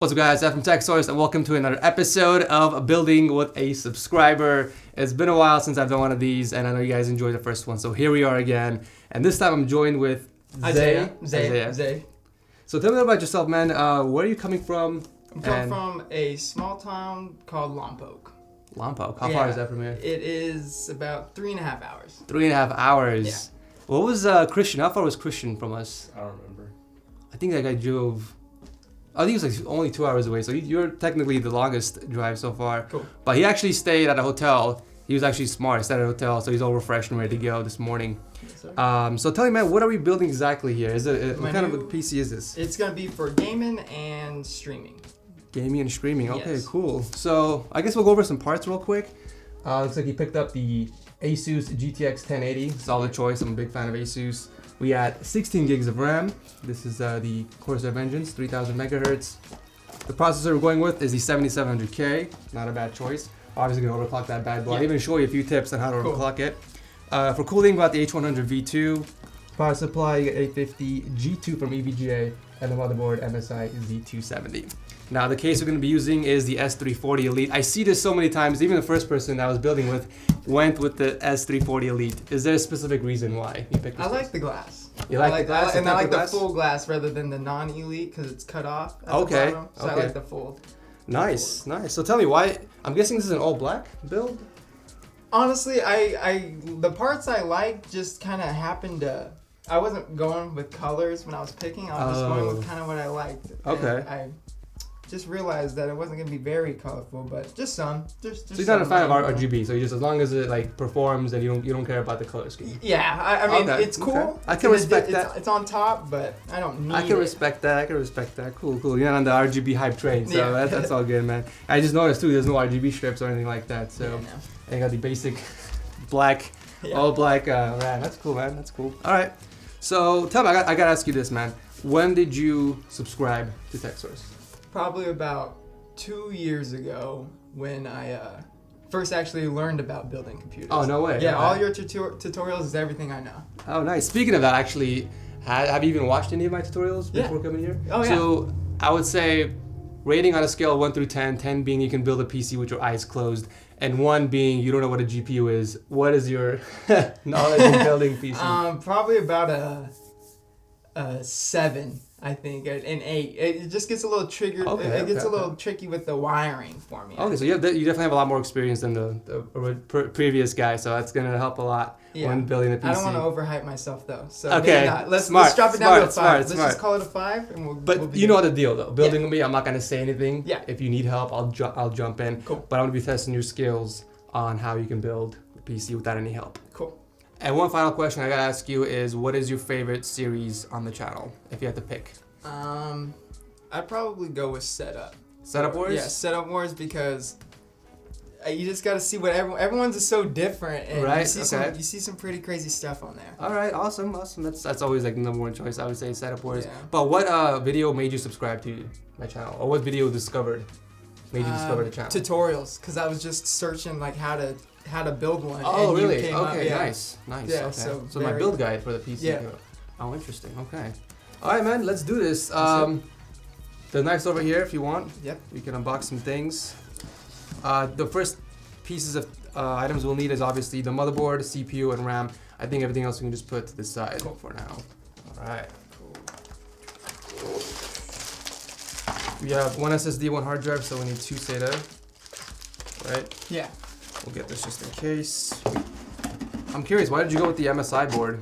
What's up guys, I'm from TechSource and welcome to another episode of Building with a Subscriber. It's been a while since I've done one of these and I know you guys enjoyed the first one, so here we are again. And this time I'm joined with Isaiah. So tell me about yourself, man. Where are you coming from? I'm from a small town called Lompoc. Lompoc? How far is that from here? It is about 3.5 hours. 3.5 hours? Yeah. What was Christian? How far was Christian from us? I don't remember. I think that guy drove... I think it was like only 2 hours away, so you're technically the longest drive so far. Cool. But he actually stayed at a hotel. He was actually smart. He stayed at a hotel, so he's all refreshed and ready to go this morning. Yes, sir. So tell me, man, what are we building exactly here? Is it what kind of a PC is this? It's gonna be for gaming and streaming. Gaming and streaming. Okay, Yes. cool. So I guess we'll go over some parts real quick. Looks like he picked up the Asus GTX 1080. Solid choice. I'm a big fan of Asus. We had 16 gigs of RAM. This is the Corsair Vengeance, 3000 megahertz. The processor we're going with is the 7700K. Not a bad choice. Obviously gonna overclock that bad boy. I'll even show you a few tips on how to overclock it. For cooling, we got the H100 V2. Power supply, you get 850 G2 from EVGA, and the motherboard MSI Z270. Now the case we're going to be using is the S340 Elite. I see this so many times. Even the first person I was building with went with the S340 Elite. Is there a specific reason why you picked this? I like the glass. You like the glass? And I like the full glass rather than the non-elite because it's cut off at the bottom. So I like the full. Nice, nice. So tell me why. I'm guessing this is an all black build? Honestly, the parts I like just kind of happened to. I wasn't going with colors when I was picking. I was just going with kind of what I liked. Okay. And I just realized that it wasn't going to be very colorful, but just some. Just so you're not a fan of RGB, so you just, as long as it like performs and you don't care about the color scheme. Yeah, I mean it's cool. Okay. I can respect that. It's on top, but I don't need it. I can respect that. Cool. You're not on the RGB hype train, so that's all good, man. I just noticed too, there's no RGB strips or anything like that, so and you got the basic black, all black RAM. That's cool, man. That's cool. All right. So tell me, I gotta ask you this, man. When did you subscribe to TechSource? Probably about 2 years ago when I first actually learned about building computers. Oh, no way. Yeah, all your tutorials is everything I know. Oh, nice. Speaking of that, actually, have you even watched any of my tutorials before coming here? Oh, yeah. So I would say rating on a scale of 1 through 10, 10 being you can build a PC with your eyes closed, and 1 being you don't know what a GPU is. What is your knowledge in building PC? Probably about a 7. I think an 8. It just gets a little triggered. It gets a little tricky with the wiring for me. Okay, so you definitely have a lot more experience than the previous guy, so that's gonna help a lot when building a PC. I don't want to overhype myself though. So let's drop it down to a 5. Let's just call it a 5, and we'll. But you know the deal though. Building with me, I'm not gonna say anything. Yeah. If you need help, I'll jump in. Cool. But I'm gonna be testing your skills on how you can build a PC without any help. Cool. And one final question I gotta ask you is, what is your favorite series on the channel, if you had to pick? I'd probably go with Setup. Setup Wars? Yeah, Setup Wars, because you just gotta see what everyone's is so different, and you see some pretty crazy stuff on there. All right, awesome. That's always like the number one choice. I would say Setup Wars. Yeah. But what video made you subscribe to my channel, or what video made you discover the channel? Tutorials, because I was just searching like how to build one. Oh, and really? Okay, nice. Yeah, okay. So my build guide for the PC. Yeah. Oh, interesting. Okay. All right, man. Let's do this. The knife's over here if you want. Yep. We can unbox some things. The first pieces of items we'll need is obviously the motherboard, CPU, and RAM. I think everything else we can just put to the side for now. All right. Cool. We have 1 SSD, 1 hard drive, so we need 2 SATA. Right? Yeah. We'll get this just in case. I'm curious, why did you go with the MSI board?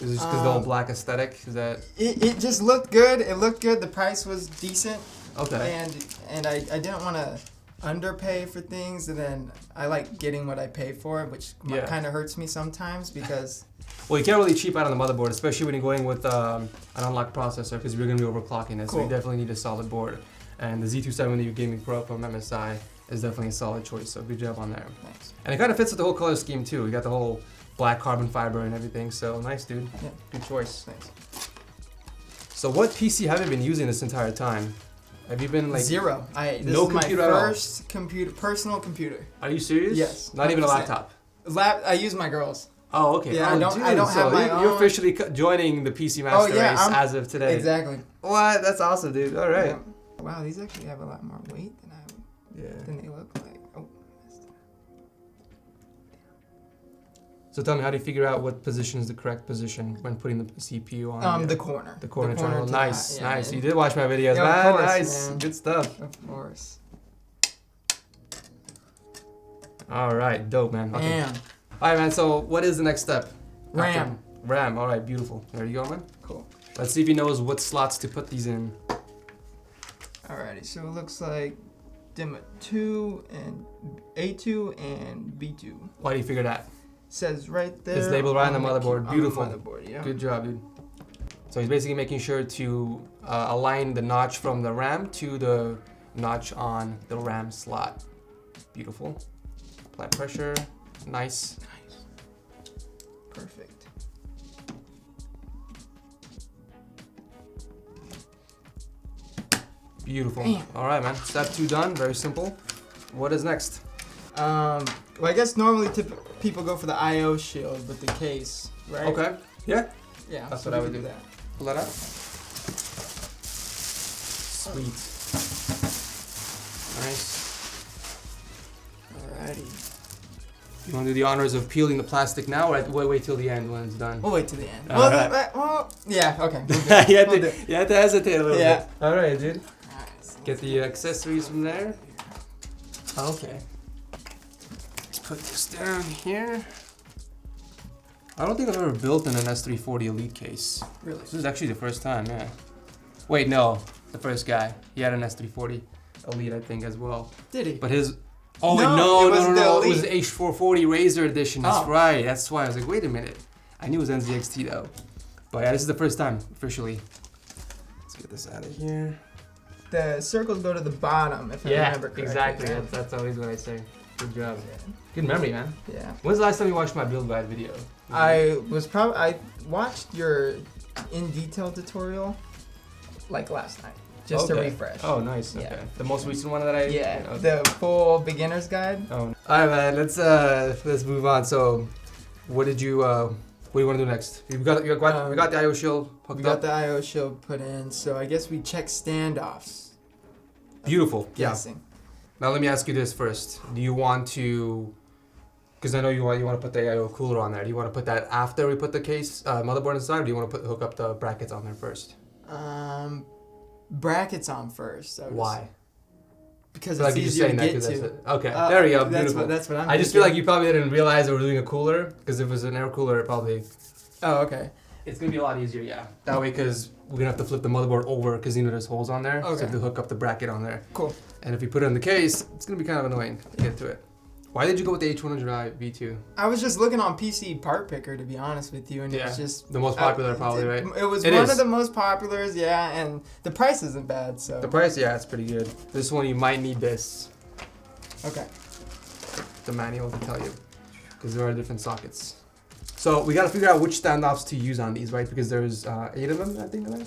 Is it just because the whole black aesthetic? Is that? It just looked good. It looked good. The price was decent. Okay. And I didn't want to underpay for things, and then I like getting what I pay for, which kind of hurts me sometimes because. Well, you can't really cheap out on the motherboard, especially when you're going with an unlocked processor, because you're going to be overclocking it. Cool. So you definitely need a solid board. And the Z270 Gaming Pro from MSI is definitely a solid choice. So good job on there. Thanks. And it kind of fits with the whole color scheme too. You got the whole black carbon fiber and everything. So nice, dude. Yeah. Good choice. Thanks. So what PC have you been using this entire time? Have you been like zero? This no is my computer at all? first personal computer. Are you serious? Yes. Not 100%. Even a laptop. I use my girl's. Oh, okay. Yeah, I don't have my own. You're officially joining the PC Master Race as of today. Exactly. What? That's awesome, dude. All right. Yeah. Wow, these actually have a lot more weight than they look like. Oh, messed up. So tell me, how do you figure out what position is the correct position when putting the CPU on? The corner. The corner channel. Nice, nice. Yeah. You did watch my videos, Yeah, man. of course, Nice, man. good stuff. Of course. All right, dope, man. Okay. Damn. All right, man. So what is the next step? RAM. RAM. All right, beautiful. There you go, man. Cool. Let's see if he knows what slots to put these in. Alrighty, so it looks like DIMM 2 and A2 and B2. Why do you figure that? Says right there. It's labeled right on the motherboard. Beautiful. On the motherboard, yeah. Good job, dude. So he's basically making sure to align the notch from the RAM to the notch on the RAM slot. Beautiful. Apply pressure. Nice. Perfect. Beautiful. Damn. All right, man. Step 2 done. Very simple. What is next? Well, I guess normally people go for the I/O shield with the case, right? Okay. Yeah. Yeah. That's so what I we would can do. That. Pull that out. Sweet. Nice. Alrighty. You want to do the honors of peeling the plastic now, or wait till the end when it's done? We'll wait till the end. All Well, right. well, yeah. Okay. you have to hesitate a little Yeah. bit. All right, dude. Alright, so Get the accessories from there. Okay. Let's put this down here. I don't think I've ever built in an S340 Elite case. really. This is actually the first time, yeah. Wait, no. The first guy. He had an S340 Elite, I think, as well. Did he? But his... Oh, No, no. it wasn't the It was Elite. H440 Razor Edition. That's Oh. right. That's why I was like, wait a minute. I knew it was NZXT, though. But yeah, this is the first time, officially. Let's get this out of here. The circles go to the bottom, if I remember correctly. exactly. Yeah. That's always what I say. Good job. Yeah. Good memory, man. Yeah. When's the last time you watched my build guide video? I watched your in detail tutorial like last night, just to refresh. Oh, nice. Yeah. Okay. The most recent one that I. Yeah, Okay. the full beginner's guide. Oh. All right, man. Let's move on. So, what do you want to do next? We got the IO shield hooked We got up. the I/O shield put in, so I guess we check standoffs. Beautiful. Yeah. Guessing. Now let me ask you this first. Do you want to? Because I know you want to put the IO cooler on there. Do you want to put that after we put the case motherboard inside, or do you want to hook up the brackets on there first? Brackets on first. Why? Because Like it's you're just easier to saying that get 'cause to. that's it. Okay, there we go. Beautiful. That's what I'm I just feel like thinking. you probably didn't realize that we're doing a cooler, because if it was an air cooler, it probably Oh, okay. it's gonna be a lot easier. Yeah. That way, because we're gonna have to flip the motherboard over, because there's holes on there. So Okay. we have to hook up the bracket on there. Cool. And if you put it in the case, it's gonna be kind of annoying to get to it. Why did you go with the H100i V2? I was just looking on PC Part Picker, to be honest with you, and Yeah, it's just the most popular probably, right? It was It one is. of the most populars, yeah, and the price isn't bad, so. The price, yeah, it's pretty good. This one you might need this, Okay. the manual to tell you, because there are different sockets. So we gotta figure out which standoffs to use on these, right? Because there's 8 of them, I think. Right?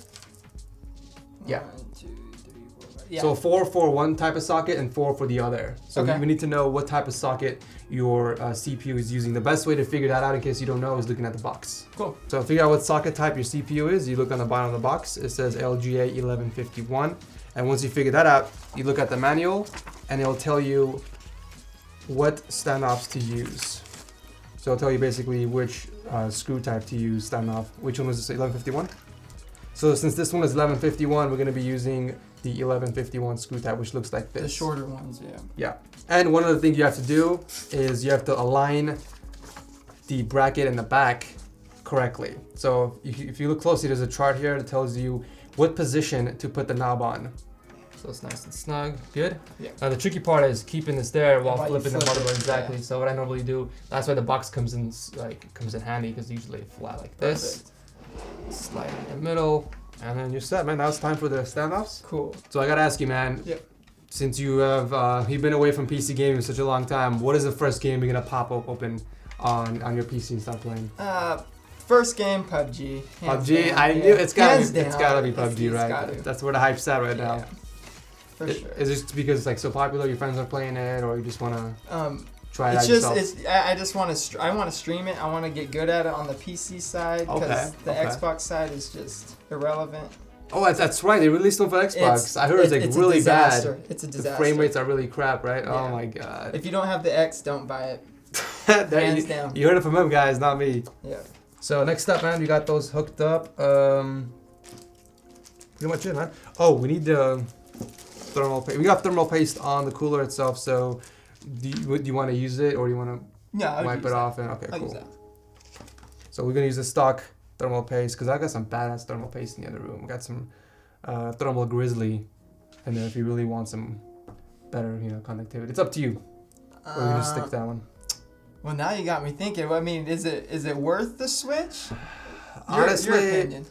Yeah. 1, 2, 3, 4, 5. Yeah. So 4 for one type of socket and 4 for the other. So Okay. we need to know what type of socket your CPU is using. The best way to figure that out, in case you don't know, is looking at the box. Cool. So to figure out what socket type your CPU is, you look on the bottom of the box. It says LGA 1151. And once you figure that out, you look at the manual, and it'll tell you what standoffs to use. So it'll tell you basically which screw type to use standoff. Which one was this, 1151? So since this one is 1151, we're going to be using the 1151 screw type, which looks like this. The shorter ones, yeah. Yeah. And one of the things you have to do is you have to align the bracket in the back correctly. So if you look closely, there's a chart here that tells you what position to put the knob on. So it's nice and snug. Good? Yeah. Now the tricky part is keeping this there while While you flipping the flip it, motherboard. Exactly. yeah. So what I normally do, that's why the box comes in handy, because usually flat like this. Slide in the middle, and then you're set, man. Now it's time for the standoffs. Cool. So I gotta ask you, man. Yep. Since you've been away from PC gaming for such a long time, what is the first game you're gonna pop open on your PC and start playing? First game, PUBG. Hands PUBG. down, I yeah. knew it's gotta Hands be down. PUBG, It's right? gotta. That's where the hype's at right now. Yeah. For sure. Is it just because it's like so popular, your friends are playing it, or you just wanna try it out It's just yourself? I just want to I want to stream it. I want to get good at it on the PC side because Okay, the okay. Xbox side is just irrelevant. Oh, that's right. They released one for Xbox. I heard it's a really disaster. bad. It's a disaster. The frame rates are really crap, right? Yeah. Oh my god. If you don't have the X, don't buy it. Hands down. You heard it from him, guys, not me. Yeah. So next up, man, we got those hooked up. Pretty much it, man. Oh, we need the thermal paste. We got thermal paste on the cooler itself. So, do you want to use it or do you want to wipe it off? And okay, I'll cool. use that. So we're gonna use the stock thermal paste because I got some badass thermal paste in the other room. We got some thermal grizzly, and then if you really want some better, conductivity, it's up to you. Or you just stick to that one. Well, now you got me thinking. I mean, is it worth the switch? Honestly, your opinion.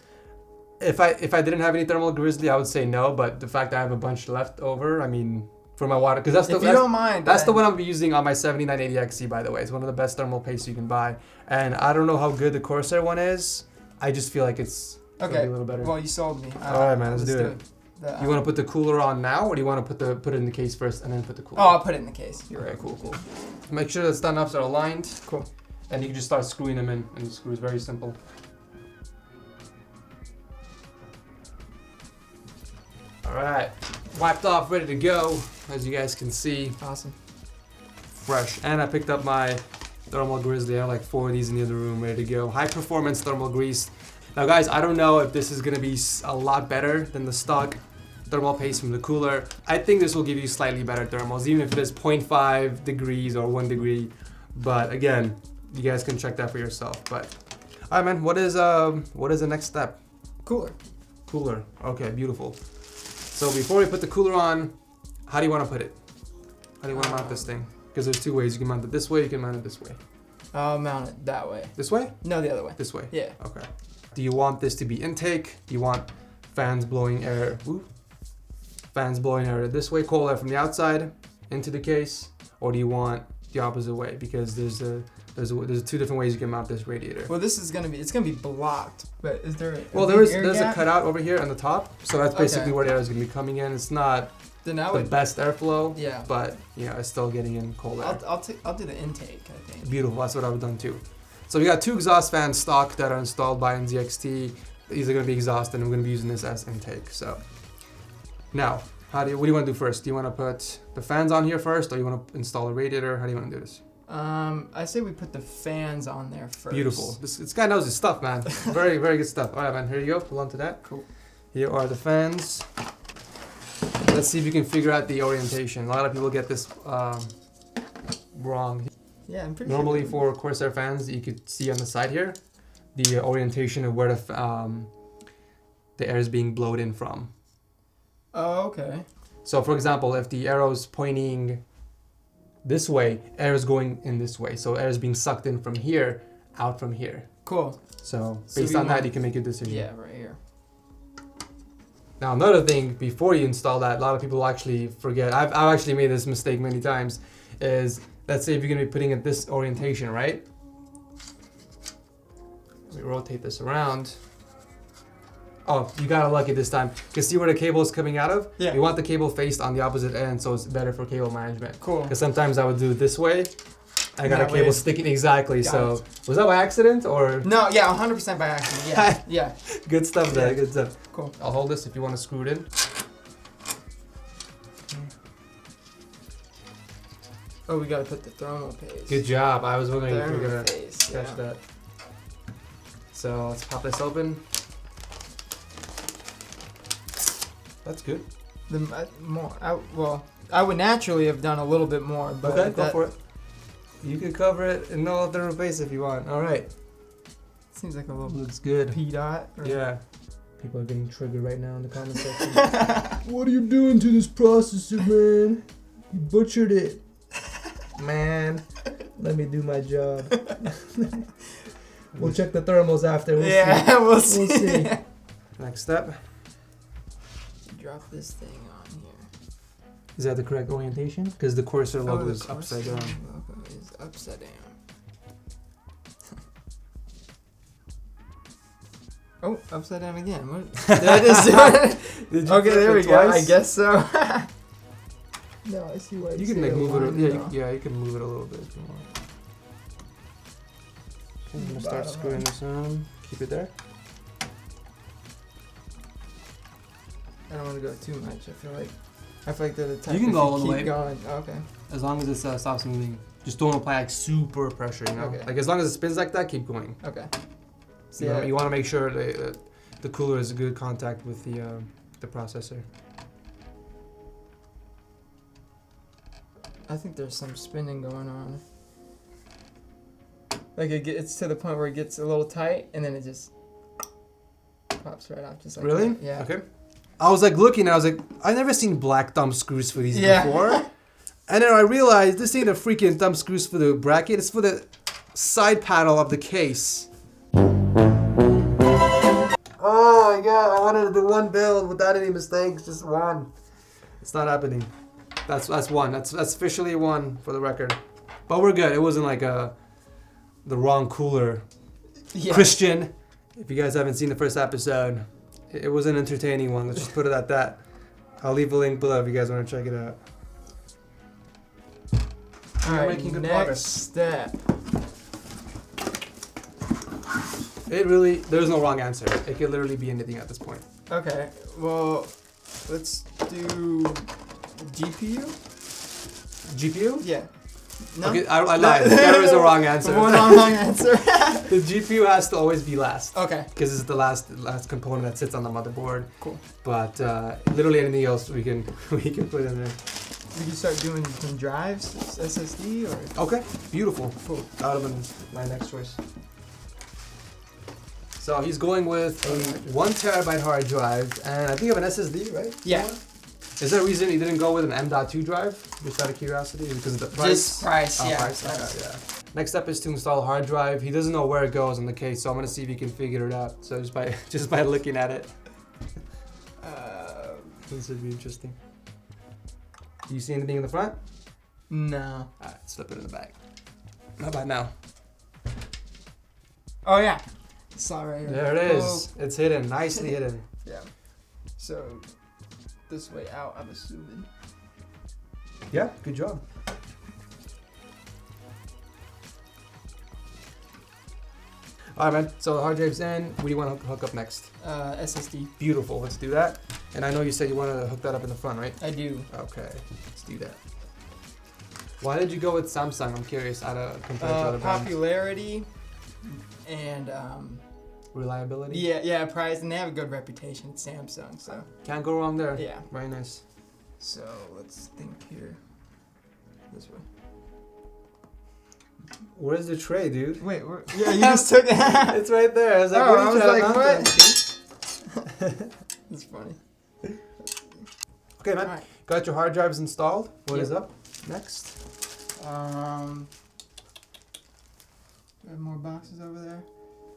If I didn't have any thermal grizzly, I would say no. But the fact that I have a bunch left over, I mean, for my water, because if you don't mind, that's the one I'm using on my 7980XC, by the way. It's one of the best thermal pastes you can buy. And I don't know how good the Corsair one is. I just feel like it's gonna be a little better. Well, you sold me. All right, man, let's do it. You want to put the cooler on now, or do you want to put it in the case first and then put the cooler? Oh, I'll put it in the case. You're right. Cool. Make sure the stud knobs are aligned. Cool. And you can just start screwing them in, and the screw is very simple. All right, wiped off, ready to go. As you guys can see, Awesome. fresh. And I picked up my thermal grizzly. I have like 4 of these in the other room, ready to go. High performance thermal grease. Now, guys, I don't know if this is gonna be a lot better than the stock thermal paste from the cooler. I think this will give you slightly better thermals, even if it is 0.5 degrees or 1 degree. But again, you guys can check that for yourself. But all right, man, what is the next step? Cooler. Okay, beautiful. So before we put the cooler on, how do you want to put it? How do you want to mount this thing? Because there's 2 ways. You can mount it this way, you can mount it this way. I'll mount it that way. This way? No, the other way. This way. Yeah. Okay. Do you want this to be intake? Do you want fans blowing air? Fans blowing air this way, cold air from the outside into the case, or do you want the opposite way? Because there's 2 different ways you can mount this radiator. Well, it's gonna be blocked. But is there? There's a cutout over here on the top, so that's basically where the air is gonna be coming in. It's not the best airflow. Yeah. But it's still getting in cold air. I'll do the intake, I think. Beautiful. That's what I would have done too. So we got 2 exhaust fans stock that are installed by NZXT. These are going to be exhaust, and I'm going to be using this as intake. So now, what do you want to do first? Do you want to put the fans on here first, or you want to install a radiator? How do you want to do this? I say we put the fans on there first. Beautiful. This guy knows his stuff, man. Very, very good stuff. All right, man. Here you go. Hold on to that. Cool. Here are the fans. Let's see if you can figure out the orientation. A lot of people get this wrong. Yeah, I'm pretty Normally sure. for Corsair fans, you could see on the side here the orientation of where the air is being blown in from. Oh, okay. So for example, if the arrow is pointing this way, air is going in this way. So air is being sucked in from here, out from here. Cool. So based on that, you can make a decision. Yeah, right here. Now another thing, before you install that, a lot of people actually forget. I've actually made this mistake many times. Is let's say if you're gonna be putting it this orientation, right? Let me rotate this around. Oh, you got it lucky this time. You can see where the cable is coming out of? Yeah. You want the cable faced on the opposite end, so it's better for cable management. Cool. Because sometimes I would do it this way. I got a cable sticking exactly. So was that by accident or? No, yeah, 100% by accident. Yeah, yeah. Good stuff there. Good stuff. Cool. I'll hold this if you want to screw it in. Oh, we gotta put the thermal paste. Good job. I was wondering if you were gonna paste, catch that. So let's pop this open. That's good. I would naturally have done a little bit more, but okay, go for it. You can cover it in no thermal paste if you want. All right. Seems like a little looks good. P dot. Yeah. People are getting triggered right now in the comment section. What are you doing to this processor, man? You butchered it. Man, let me do my job. We'll check the thermals after. We'll see. We'll see. Next step. Drop this thing on here. Is that the correct orientation? Because the Corsair logo is upside down. Logo is upside down. Oh, upside down again. What? Did I just do it? Okay, there we go. I guess so. No, I see why you can like move it. Yeah, you can move it a little bit if you want. Okay, I'm gonna start screwing this on. Keep it there. I don't want to go too much. I feel like they're the type. You can if go all the keep way. Going. Okay. As long as it stops moving. Just don't apply like super pressure, you know? Okay. Like as long as it spins like that, keep going. Okay. So you want to make sure the cooler is in good contact with the processor. I think there's some spinning going on. Like it's to the point where it gets a little tight and then it just pops right off, just like Really? that. Yeah. Okay. I was like looking, and I was like, I've never seen black thumb screws for these before. And then I realized this ain't a freaking thumb screws for the bracket, it's for the side panel of the case. Oh my god, I wanted to do one build without any mistakes, just one. It's not happening. That's one. That's officially one for the record. But we're good. It wasn't like the wrong cooler. Yeah. Christian, if you guys haven't seen the first episode, it was an entertaining one. Let's just put it at that. I'll leave a link below if you guys want to check it out. Alright, making good next progress. step. There's no wrong answer. It could literally be anything at this point. Okay, well, let's do GPU? GPU? Yeah. No? Okay, I lied. There is a wrong answer. One wrong answer. The GPU has to always be last. Okay. Because it's the last component that sits on the motherboard. Cool. But literally anything else we can put in there. We can start doing some drives, SSD, or... Okay, beautiful. Cool. That would have been my next choice. So he's going with a 1 terabyte hard drive, and I think you have an SSD, right? Yeah. Is there a reason you didn't go with an M.2 drive? Just out of curiosity, because of the price. Just price, yeah. Price. Okay, yeah. Next step is to install a hard drive. He doesn't know where it goes on the case, so I'm gonna see if he can figure it out. So just by looking at it, this would be interesting. Do you see anything in the front? No. Alright, slip it in the bag. How about now? Oh, yeah. Saw right here. There it is. It's hidden, nicely hidden. Yeah. So, this way out, I'm assuming. Yeah, good job. Alright, man. So the hard drive's in. What do you want to hook up next? SSD. Beautiful. Let's do that. And I know you said you wanted to hook that up in the front, right? I do. Okay. Let's do that. Why did you go with Samsung? I'm curious. Compared to other brands. Popularity and Reliability. yeah, price, and they have a good reputation. It's Samsung, so Can't go wrong there. yeah. Very nice. So let's think here. This way. Where's the tray, dude? Wait, yeah, you just took it. It's right there. I was like, Oh, what are I you was trying like, to what? That's funny. Okay, man. Alright. Got your hard drives installed. What Yep. is up next? We have more boxes over there.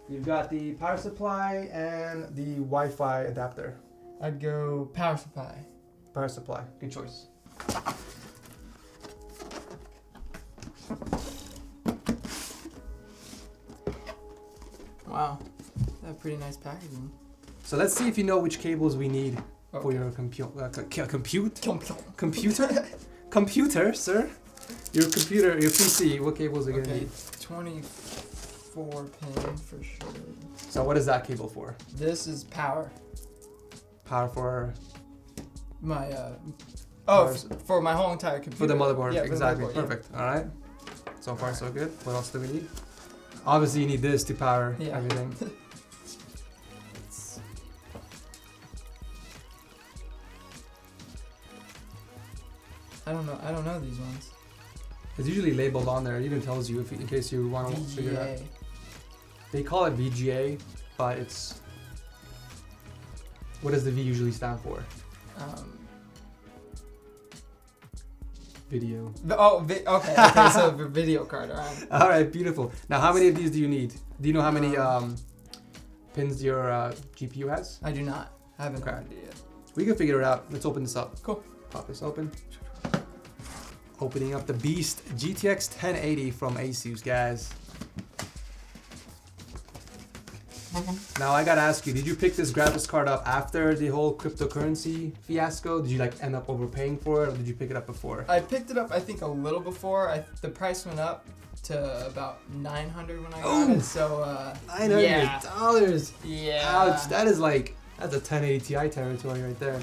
You've got the power supply and the Wi-Fi adapter. I'd go power supply. Power supply. Good choice. Wow, they have pretty nice packaging. So let's see if you know which cables we need for your computer, sir. Your computer, your PC. What cables are you gonna need? 24 pin for sure. So what is that cable for? This is power. Power for My Powers- for my whole entire computer. for the motherboard. Yeah, for the Exactly. motherboard, yeah. Perfect. All right. So far so good. What else do we need? Obviously you need this to power Yeah. everything. I don't know these ones. It's usually labeled on there. It even tells you in case you want to figure it out. VGA. They call it VGA, but it's... What does the V usually stand for? Video. Okay, so for video card, alright. All right, beautiful. Now, how many of these do you need? Do you know how many pins your GPU has? I do not. I haven't Okay. opened it yet. We can figure it out. Let's open this up. Cool. Pop this open. Opening up the Beast GTX 1080 from Asus, guys. Now I gotta ask you, did you pick this graphics card up after the whole cryptocurrency fiasco? Did you like end up overpaying for it, or did you pick it up before? I picked it up, I think, a little before. The price went up to about $900 when I got it. So $900. yeah. Yeah. Yeah. Ouch. That's a 1080 Ti territory right there.